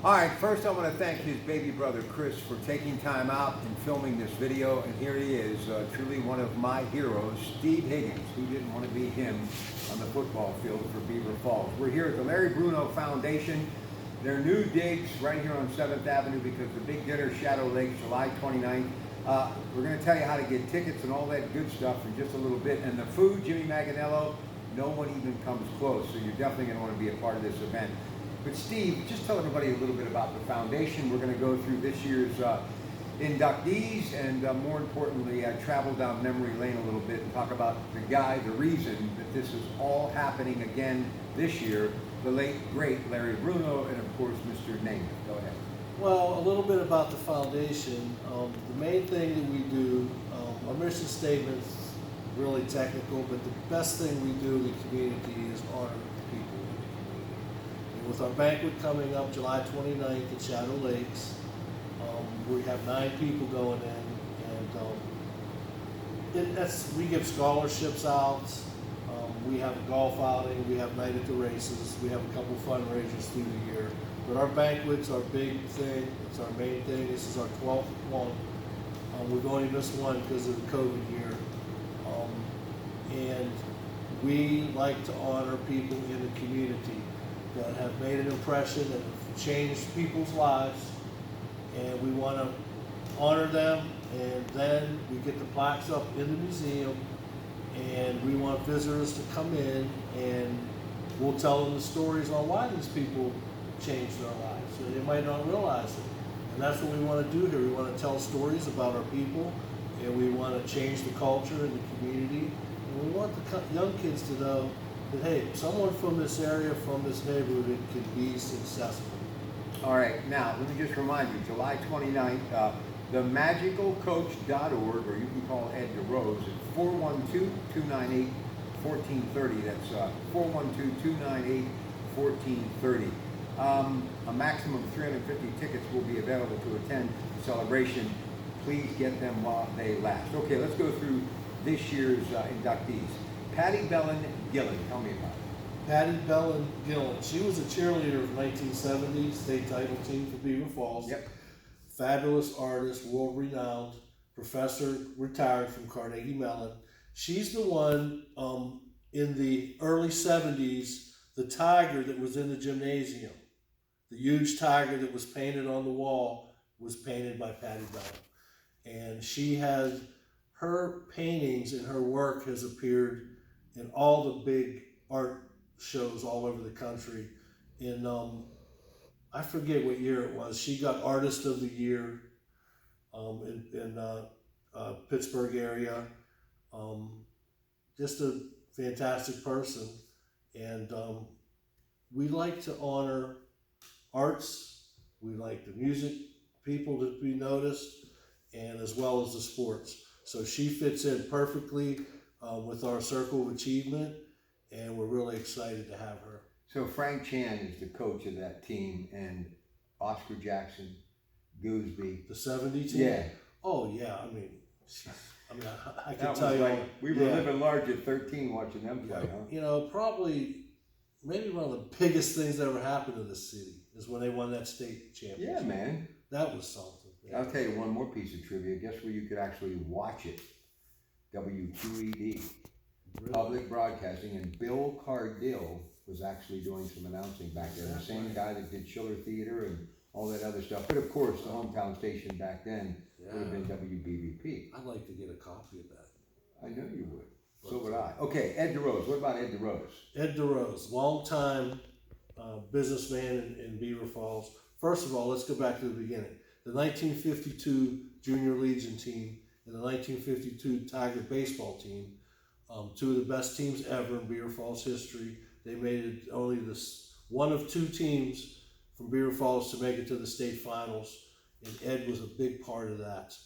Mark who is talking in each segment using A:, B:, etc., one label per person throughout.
A: All right, first I want to thank his baby brother Chris for taking time out and filming this video. And here he is, truly one of my heroes, Steve Higgins. Who didn't want to be him on the football field for Beaver Falls? We're here at the Larry Bruno Foundation. Their new digs right here on 7th Avenue, because the big dinner, Shadow Lakes, July 29th. We're going to tell you how to get tickets and all that good stuff in just a little bit. And the food, Jimmy Manganiello, no one even comes close. So you're definitely going to want to be a part of this event. But Steve, just tell everybody a little bit about the foundation. We're going to go through this year's inductees and more importantly, travel down memory lane a little bit and talk about the guy, the reason that this is all happening again this year, the late, great Larry Bruno, and of course, Mr. Namath. Go ahead.
B: Well, a little bit about the foundation. The main thing that we do, our mission statement's really technical, but the best thing we do in the community is honor people. And with our banquet coming up July 29th at Shadow Lakes, we have 9 people going in, and we give scholarships out. We have a golf outing, we have night at the races, we have a couple fundraisers through the year. But our banquet's our big thing, it's our main thing. This is our 12th one. We've only missed one because of the COVID year. And we like to honor people in the community that have made an impression and have changed people's lives. And we want to honor them, and then we get the plaques up in the museum, and we want visitors to come in, and we'll tell them the stories on why these people changed their lives. So they might not realize it. And that's what we want to do here. We want to tell stories about our people, and we want to change the culture in the community. And we want the young kids to know that, hey, someone from this area, from this neighborhood can be successful.
A: All right, now let me just remind you, July 29th, themagicalcoach.org, or you can call Ed DeRose at 412-298-1430. That's 412-298-1430. A maximum of 350 tickets will be available to attend the celebration. Please get them while they last. Okay, let's go through this year's inductees. Patty Bellen Gillen, tell me about it.
B: Patty Bellen Gillen, she was a cheerleader of 1970, state title team for Beaver Falls.
A: Yep.
B: Fabulous artist, world renowned, professor, retired from Carnegie Mellon. She's the one in the early 70s, the tiger that was in the gymnasium, the huge tiger that was painted on the wall, was painted by Patty Bellen. And she has, her paintings and her work has appeared in all the big art shows all over the country. In I forget what year it was. She got Artist of the Year in Pittsburgh area. Just a fantastic person, and we like to honor arts. We like the music people to be noticed, and as well as the sports. So she fits in perfectly with our Circle of Achievement, and we're really excited to have her.
A: So Frank Chan is the coach of that team, and Oscar Jackson, Gooseby.
B: The 70 team?
A: Yeah.
B: Oh, yeah. I can tell you.
A: We were living large at 13 watching them play, huh?
B: You know, probably, maybe one of the biggest things that ever happened to this city is when they won that state championship.
A: Yeah, man.
B: That was something. Yeah.
A: I'll tell you one more piece of trivia. Guess where you could actually watch it? WQED. Really? Public Broadcasting, and Bill Cardill was actually doing some announcing back there. The same guy that did Schiller Theater and all that other stuff. But of course, the hometown station back then would have been WBVP.
B: I'd like to get a copy of that.
A: I know you would. So would I. Okay, Ed DeRose. What about Ed DeRose?
B: Ed DeRose, longtime businessman in Beaver Falls. First of all, let's go back to the beginning. The 1952 Junior Legion team and the 1952 Tiger baseball team, two of the best teams ever in Beaver Falls history. They made it only one of 2 teams from Beaver Falls to make it to the state finals, and Ed was a big part of that.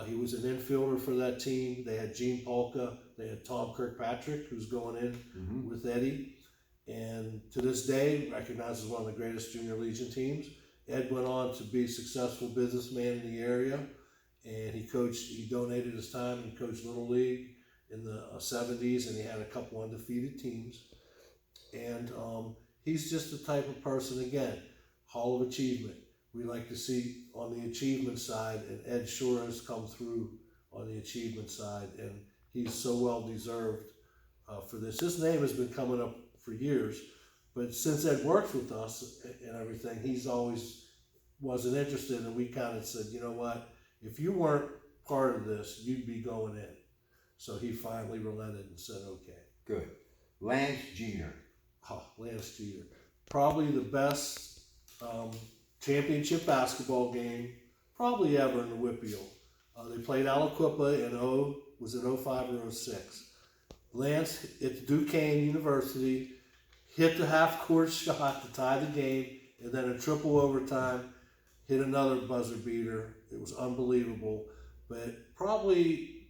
B: He was an infielder for that team. They had Gene Polka, they had Tom Kirkpatrick, who's going in with Eddie, and to this day, recognized as one of the greatest Junior Legion teams. Ed went on to be a successful businessman in the area, and he donated his time and coached Little League in the 70s, and he had a couple undefeated teams. And he's just the type of person, again, Hall of Achievement. We like to see on the achievement side, and Ed sure has come through on the achievement side, and he's so well deserved for this. His name has been coming up for years, but since Ed works with us and everything, he's always wasn't interested, and we kind of said, you know what, if you weren't part of this, you'd be going in. So he finally relented and said, okay.
A: Good. Lance Jeter.
B: Oh, Lance Jeter. Probably the best championship basketball game probably ever in the Whippeal. They played Aliquippa in was it 05 or 06? Lance at Duquesne University hit the half-court shot to tie the game, and then a triple overtime, hit another buzzer beater. It was unbelievable. But probably,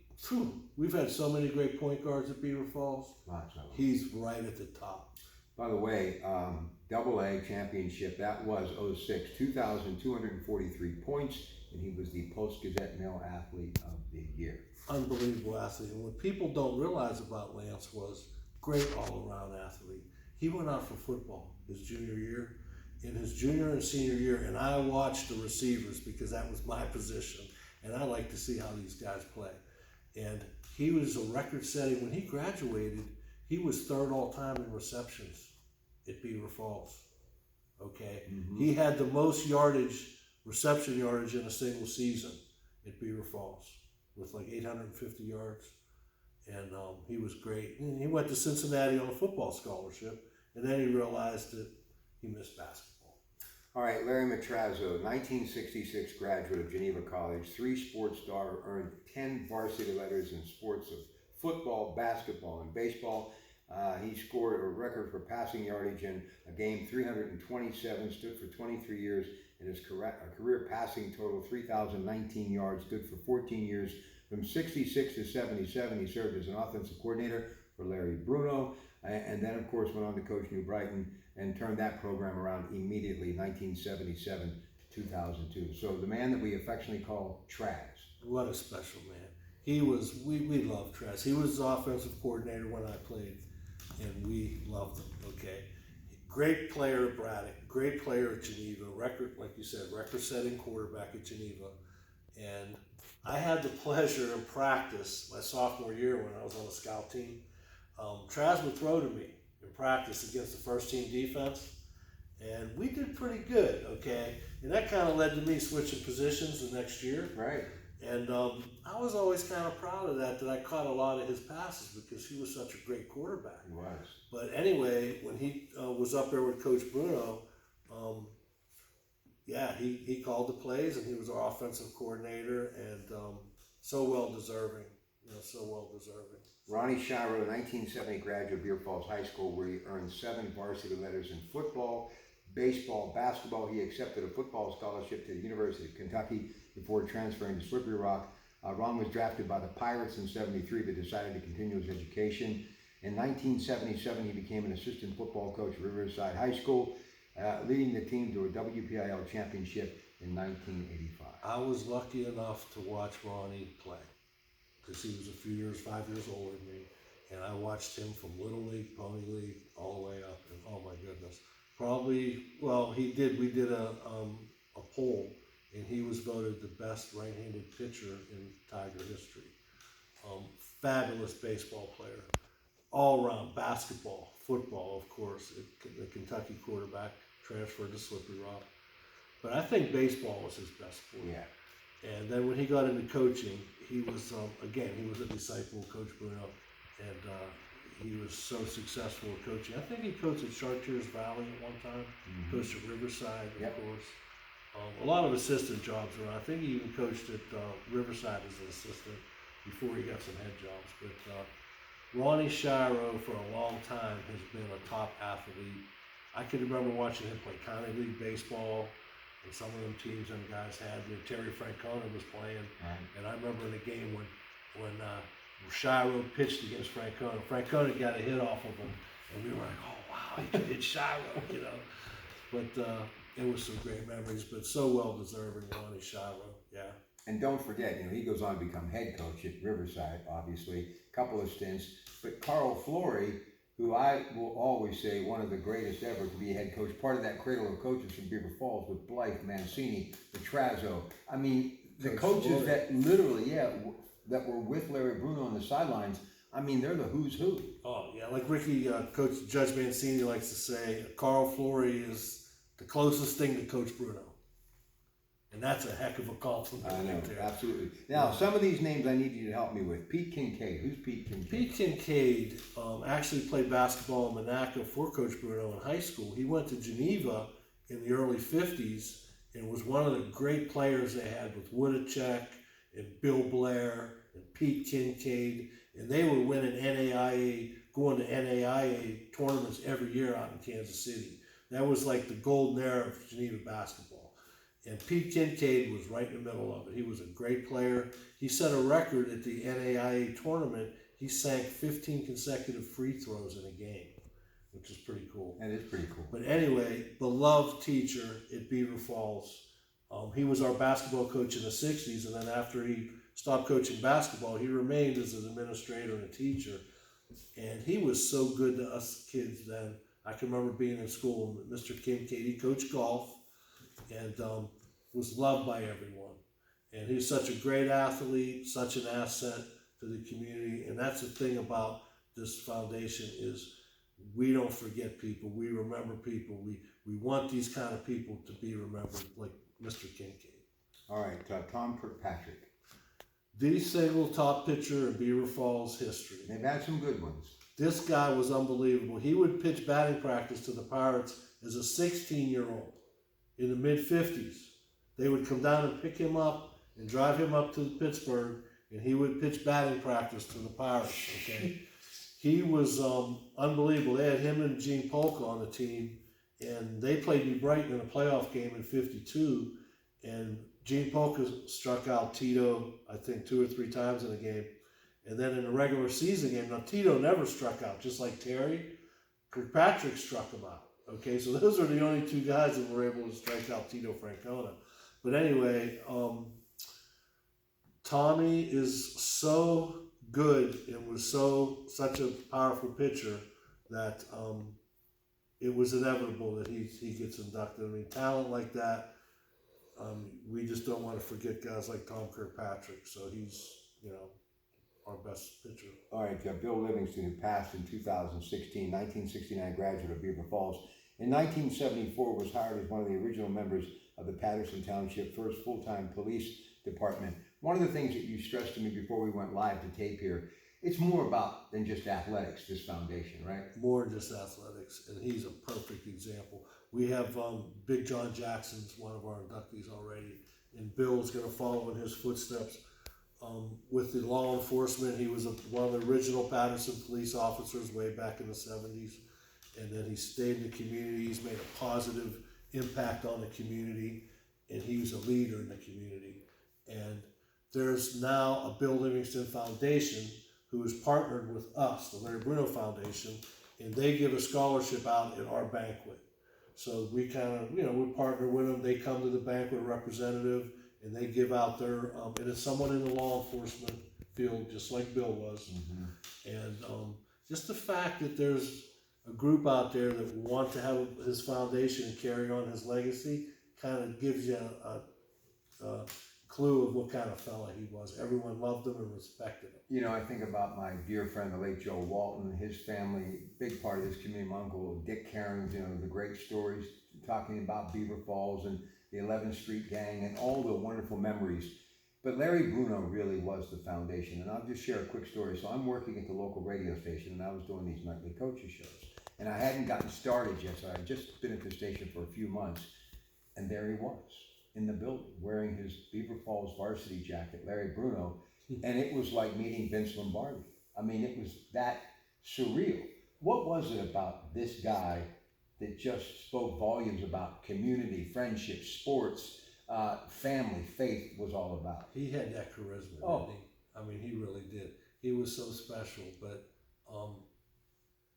B: we've had so many great point guards at Beaver Falls.
A: Lots of them.
B: He's right at the top.
A: By the way, AA championship, that was 06, 2,243 points, and he was the Post-Gazette Male Athlete of the Year.
B: Unbelievable athlete. And what people don't realize about Lance was great all-around athlete. He went out for football his junior year. In his junior and senior year, and I watched the receivers because that was my position, and I like to see how these guys play. And he was a record-setting. When he graduated, he was third all-time in receptions at Beaver Falls. Okay, he had the most reception yardage in a single season at Beaver Falls with like 850 yards, and he was great. And he went to Cincinnati on a football scholarship, and then he realized that he missed basketball.
A: All right, Larry Matrazzo, 1966 graduate of Geneva College, 3 sports star, earned 10 varsity letters in sports of football, basketball, and baseball. He scored a record for passing yardage in a game, 327, stood for 23 years, and his career passing total, 3,019 yards, stood for 14 years. From 66 to 77, he served as an offensive coordinator for Larry Bruno, and then, of course, went on to coach New Brighton and turned that program around immediately, 1977 to 2002. So the man that we affectionately call Traz.
B: What a special man. He was, we loved Traz. He was the offensive coordinator when I played, and we loved him, okay? Great player at Braddock, great player at Geneva, like you said, record-setting quarterback at Geneva. And I had the pleasure in practice my sophomore year when I was on the scout team. Traz would throw to me in practice against the first team defense, and we did pretty good, okay? And that kind of led to me switching positions the next year.
A: Right.
B: And I was always kind of proud of that I caught a lot of his passes because he was such a great quarterback.
A: He was.
B: But anyway, when he was up there with Coach Bruno, he called the plays, and he was our offensive coordinator, and so well deserving, so well deserving.
A: Ronnie Shiro, 1970 graduate of Beaver Falls High School, where he earned 7 varsity letters in football, baseball, basketball. He accepted a football scholarship to the University of Kentucky before transferring to Slippery Rock. Ron was drafted by the Pirates in 73, but decided to continue his education. In 1977, he became an assistant football coach at Riverside High School, leading the team to a WPIL championship in 1985.
B: I was lucky enough to watch Ronnie play because he was 5 years older than me, and I watched him from Little League, Pony League, all the way up, and oh my goodness. We did a poll, and he was voted the best right-handed pitcher in Tiger history. Fabulous baseball player. All around, basketball, football, of course. The Kentucky quarterback transferred to Slippery Rock. But I think baseball was his best sport.
A: Yeah.
B: And then when he got into coaching, he was, he was a disciple of Coach Bruno. And he was so successful at coaching. I think he coached at Chartiers Valley at one time, coached at Riverside, of course. A lot of assistant jobs around. I think he even coached at Riverside as an assistant before he got some head jobs. But Ronnie Shiro, for a long time, has been a top athlete. I can remember watching him play county league baseball, and some of them teams and guys had. Terry Francona was playing, and I remember in a game when Shiro pitched against Francona. Francona got a hit off of him, and we were like, "Oh wow, he could hit Shiro," But it was some great memories, but so well deserving, Ronnie Shiro. Yeah.
A: And don't forget, he goes on to become head coach at Riverside, obviously, a couple of stints. But Carl Flory who I will always say one of the greatest ever to be a head coach, part of that cradle of coaches from Beaver Falls with Blythe, Mancini, Petrazzo. I mean, the coaches that literally, that were with Larry Bruno on the sidelines. I mean, they're the who's who.
B: Oh yeah, like Ricky, Coach Judge Mancini likes to say, Carl Flory is the closest thing to Coach Bruno, and that's a heck of a compliment.
A: I know,
B: right there.
A: absolutely. Now, some of these names I need you to help me with. Pete Kincaid. Who's Pete Kincaid?
B: Pete Kincaid actually played basketball in Monaco for Coach Bruno in high school. He went to Geneva in the early '50s and was one of the great players they had with Wodacek and Bill Blair and Pete Kincaid. And they were winning going to NAIA tournaments every year out in Kansas City. That was like the golden era of Geneva basketball. And Pete Kincaid was right in the middle of it. He was a great player. He set a record at the NAIA tournament. He sank 15 consecutive free throws in a game, which is pretty cool.
A: That is pretty cool.
B: But anyway, beloved teacher at Beaver Falls. He was our basketball coach in the 60s, and then after he stopped coaching basketball, he remained as an administrator and a teacher. And he was so good to us kids then. I can remember being in school, and Mr. Kincaid, he coached golf and was loved by everyone. And he's such a great athlete, such an asset to the community. And that's the thing about this foundation is we don't forget people. We remember people. We want these kind of people to be remembered, like Mr. Kincaid.
A: All right, Tom Kirkpatrick.
B: The single top pitcher in Beaver Falls history.
A: They've had some good ones.
B: This guy was unbelievable. He would pitch batting practice to the Pirates as a 16-year-old in the mid-50s. They would come down and pick him up and drive him up to Pittsburgh, and he would pitch batting practice to the Pirates, okay? He was unbelievable. They had him and Gene Polka on the team, and they played New Brighton in a playoff game in '52, and Gene Polka struck out Tito, I think, 2 or 3 times in a game. And then in a regular season game, now Tito never struck out, just like Terry. Kirkpatrick struck him out. Okay, so those are the only 2 guys that were able to strike out Tito Francona. But anyway, Tommy is so good and was such a powerful pitcher that it was inevitable that he gets inducted. I mean, talent like that, we just don't want to forget guys like Tom Kirkpatrick. So he's, our best pitcher.
A: All right, Bill Livingston, who passed in 2016, 1969 graduate of Beaver Falls. In 1974, was hired as one of the original members of the Patterson Township first full-time police department. One of the things that you stressed to me before we went live to tape here, it's more about than just athletics, this foundation, right?
B: More than just athletics, and he's a perfect example. We have Big John Jackson's one of our inductees already, and Bill's going to follow in his footsteps. With the law enforcement, he was one of the original Patterson police officers way back in the 70s, and then he stayed in the community. He's made a positive impact on the community, and he was a leader in the community. And there's now a Bill Livingston Foundation who is partnered with us, the Larry Bruno Foundation, and they give a scholarship out at our banquet. So we kind of, we partner with them. They come to the banquet representative, and they give out their, and it's someone in the law enforcement field, just like Bill was. Mm-hmm. And just the fact that there's a group out there that want to have his foundation and carry on his legacy kind of gives you a clue of what kind of fella he was. Everyone loved him and respected him.
A: I think about my dear friend, the late Joe Walton, his family, big part of this community. My uncle Dick Cairns, the great stories talking about Beaver Falls and the 11th Street Gang and all the wonderful memories. But Larry Bruno really was the foundation. And I'll just share a quick story. So I'm working at the local radio station, and I was doing these nightly coaches shows. And I hadn't gotten started yet, so I had just been at the station for a few months. And there he was in the building wearing his Beaver Falls varsity jacket, Larry Bruno. And it was like meeting Vince Lombardi. I mean, it was that surreal. What was it about this guy that just spoke volumes about community, friendship, sports, family, faith was all about?
B: He had that charisma,
A: oh.
B: Didn't he? I mean, he really did. He was so special, but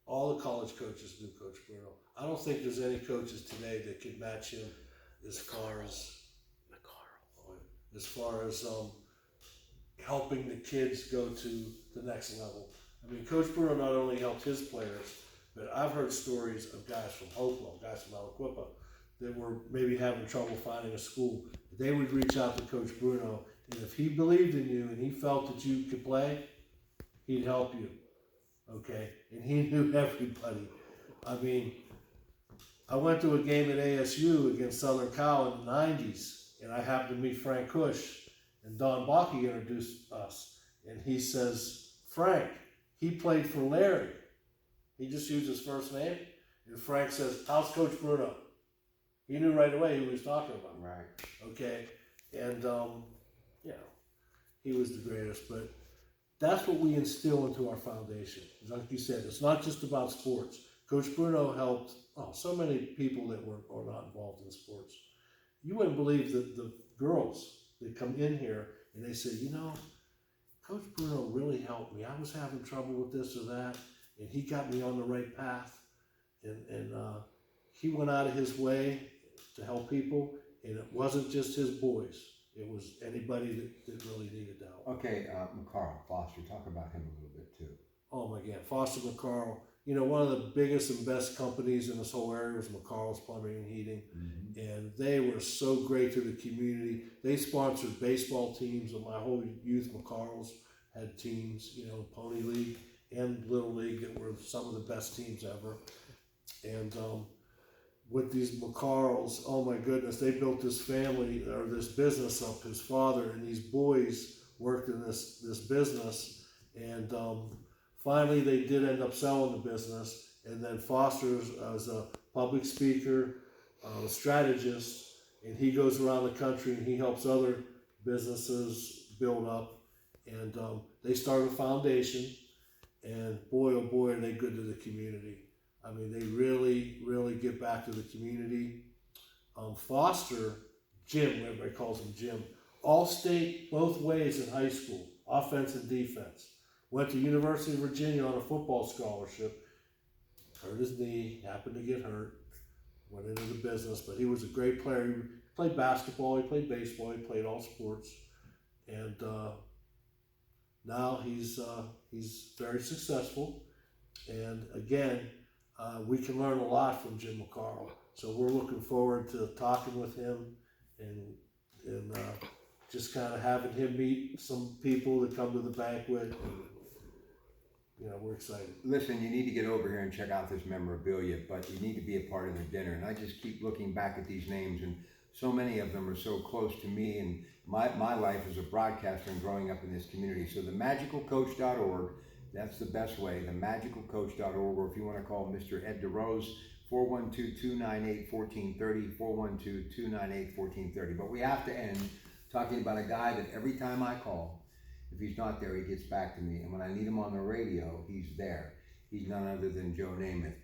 B: all the college coaches knew Coach Bruno. I don't think there's any coaches today that could match him as far as helping the kids go to the next level. I mean, Coach Bruno not only helped his players, But I've heard stories of guys from Hopewell, guys from Aliquippa, that were maybe having trouble finding a school. They would reach out to Coach Bruno, and if he believed in you and he felt that you could play, he'd help you. Okay? And he knew everybody. I mean, I went to a game at ASU against Southern Cal in the 90s, and I happened to meet Frank Cush, and Don Bakke introduced us. And he says, Frank, he played for Larry. He just used his first name. And Frank says, how's Coach Bruno? He knew right away who he was talking about.
A: Right.
B: Okay? And, you know, he was the greatest. But that's what we instill into our foundation. Like you said, it's not just about sports. Coach Bruno helped so many people that are not involved in sports. You wouldn't believe the girls that come in here and they say, you know, Coach Bruno really helped me. I was having trouble with this or that, and he got me on the right path. And he went out of his way to help people, and it wasn't just his boys. It was anybody that really needed help.
A: Okay, McCarl Foster, talk about him a little bit too.
B: Oh my God, Foster McCarl. You know, one of the biggest and best companies in this whole area was McCarl's Plumbing and Heating. Mm-hmm. And they were so great to the community. They sponsored baseball teams, and my whole youth McCarl's had teams, you know, Pony League and Little League that were some of the best teams ever. And with these McCarls, oh my goodness, they built this family or this business up. His father and these boys worked in this business, and finally they did end up selling the business. And then Foster was a public speaker, a strategist, and he goes around the country and he helps other businesses build up. And they started a foundation, and boy, oh boy, are they good to the community. I mean, they really, really give back to the community. Foster, Jim, everybody calls him Jim, all state both ways in high school, offense and defense. Went to University of Virginia on a football scholarship, hurt his knee, happened to get hurt, went into the business, but he was a great player. He played basketball, he played baseball, he played all sports, and now he's very successful. And again, we can learn a lot from Jim McCarl. So we're looking forward to talking with him and just kind of having him meet some people that come to the banquet. And, you know, we're excited.
A: Listen, you need to get over here and check out this memorabilia, but you need to be a part of the dinner. And I just keep looking back at these names, and so many of them are so close to me and my life as a broadcaster and growing up in this community. So themagicalcoach.org, that's the best way, themagicalcoach.org, or if you want to call Mr. Ed DeRose, 412-298-1430, 412-298-1430. But we have to end talking about a guy that every time I call, if he's not there, he gets back to me. And when I need him on the radio, he's there. He's none other than Joe Namath.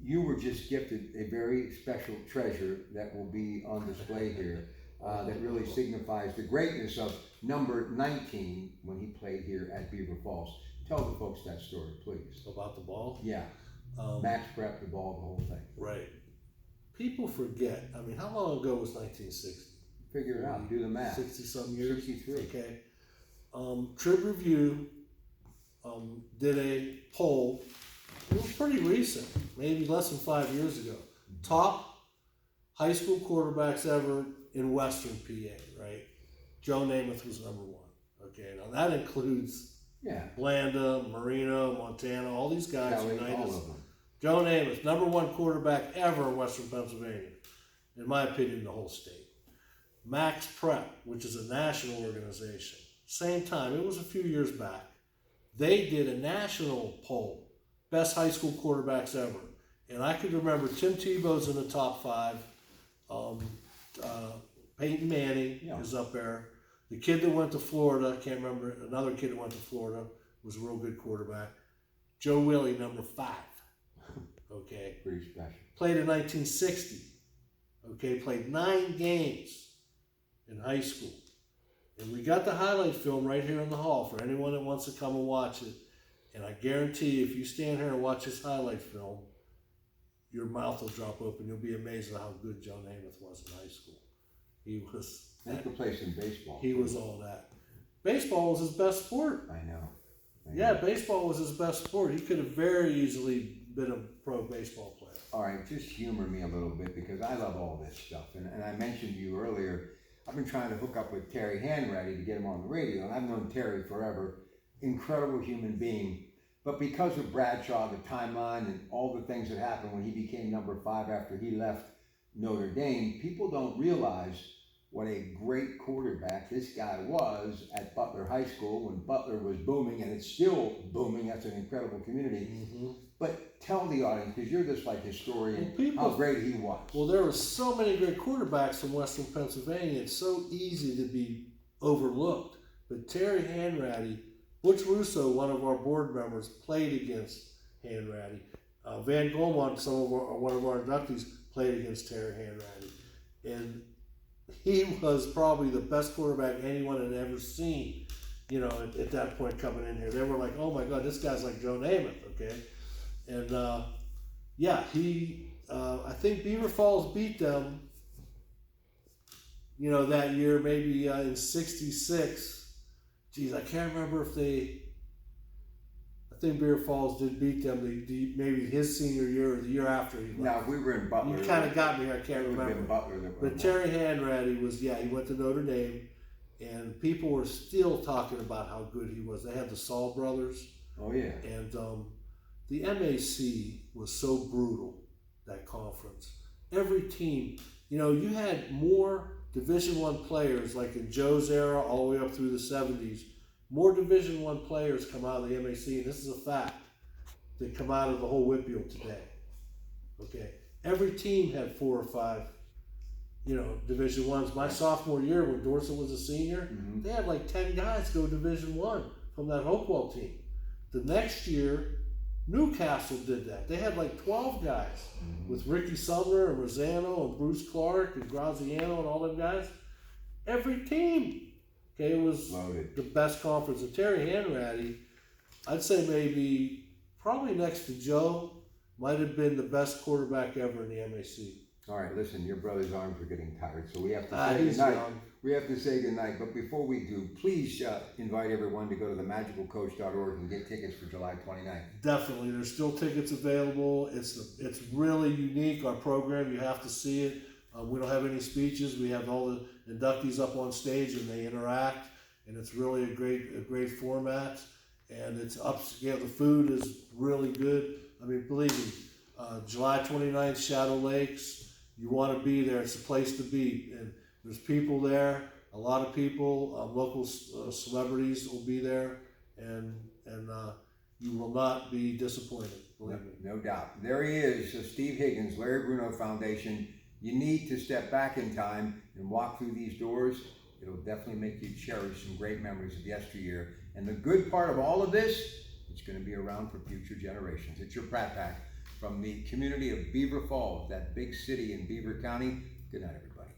A: You were just gifted a very special treasure that will be on display here that really signifies the greatness of number 19 when he played here at Beaver Falls. Tell the folks that story, please.
B: About the ball?
A: Yeah. Max Prep, the ball, the whole thing.
B: Right. People forget. I mean, how long ago was 1960?
A: Figure it out. Do the math.
B: 60-some years?
A: 63.
B: Okay. Trib Review did a poll. It was pretty recent, maybe less than 5 years ago. Top high school quarterbacks ever in Western PA, right? Joe Namath was number one. Okay, now that includes Blanda, Marino, Montana, all these guys.
A: Kelly, all of them.
B: Joe Namath, number one quarterback ever in Western Pennsylvania, in my opinion, the whole state. Max Prep, which is a national organization, same time, it was a few years back, they did a national poll, best high school quarterbacks ever. And I could remember Tim Tebow's in the top 5, Peyton Manning is up there. The kid that went to Florida, I can't remember, another kid that went to Florida, was a real good quarterback. Joe Willie, number 5. Okay.
A: Pretty special.
B: Played in 1960. Okay, played 9 games in high school. And we got the highlight film right here in the hall for anyone that wants to come and watch it. And I guarantee you, if you stand here and watch this highlight film, your mouth will drop open. You'll be amazed at how good Joe Namath was in high school. He was...
A: That's the place in baseball.
B: He was all that. Baseball was his best sport.
A: I know.
B: Yeah, baseball was his best sport. He could have very easily been a pro baseball player.
A: All right, just humor me a little bit because I love all this stuff. And I mentioned to you earlier, I've been trying to hook up with Terry Hanratty to get him on the radio, and I've known Terry forever. Incredible human being. But because of Bradshaw, the timeline, and all the things that happened when he became number 5 after he left Notre Dame, people don't realize what a great quarterback this guy was at Butler High School when Butler was booming, and it's still booming. That's an incredible community.
B: Mm-hmm.
A: But tell the audience, because you're this like historian,
B: Well,
A: how great he was.
B: Well, there were so many great quarterbacks from Western Pennsylvania. It's so easy to be overlooked. But Terry Hanratty, Butch Russo, one of our board members, played against Hanratty. Van Gomont, one of our inductees, played against Terry Hanratty. And he was probably the best quarterback anyone had ever seen, you know, at that point coming in here. They were like, oh my God, this guy's like Joe Namath, okay? And yeah, I think Beaver Falls beat them, you know, that year, maybe in '66. Geez, I can't remember if I think Beaver Falls did beat them maybe his senior year or the year after he left.
A: Now, if we were in Butler,
B: You kind of got me here, I can't remember.
A: Butler
B: But Terry Hanratty was, he went to Notre Dame, and people were still talking about how good he was. They had the Saul brothers.
A: Oh, yeah.
B: And the MAC was so brutal, that conference. Every team, you know, you had more Division I players, like in Joe's era all the way up through the 70s, more Division I players come out of the MAC, and this is a fact, that come out of the whole Whitfield today. Okay, every team had 4 or 5, you know, Division I's. My sophomore year, when Dorset was a senior, they had like 10 guys go Division I from that Hopewell team. The next year, Newcastle did that. They had like 12 guys with Ricky Sumner and Rosano and Bruce Clark and Graziano and all them guys. Every team. Okay, it was
A: loaded.
B: The best conference. And Terry Hanratty, I'd say probably next to Joe, might have been the best quarterback ever in the MAC.
A: All right, listen, your brother's arms are getting tired, so we have to say goodnight. We have to say goodnight, but before we do, please invite everyone to go to themagicalcoach.org and get tickets for July 29th.
B: Definitely, there's still tickets available. It's really unique, our program. You have to see it. We don't have any speeches. We have all the inductees up on stage and they interact, and it's really a great format, and it's upscale. The food is really good. I mean, believe me, July 29th, Shadow Lakes, you want to be there. It's the place to be, and there's people there, a lot of people, local celebrities will be there, and you will not be disappointed, believe me.
A: No doubt. There he is, Steve Higgins, Larry Bruno Foundation. You need to step back in time and walk through these doors. It'll definitely make you cherish some great memories of yesteryear. And the good part of all of this, it's going to be around for future generations. It's your Pratt Pack from the community of Beaver Falls, that big city in Beaver County. Good night, everybody.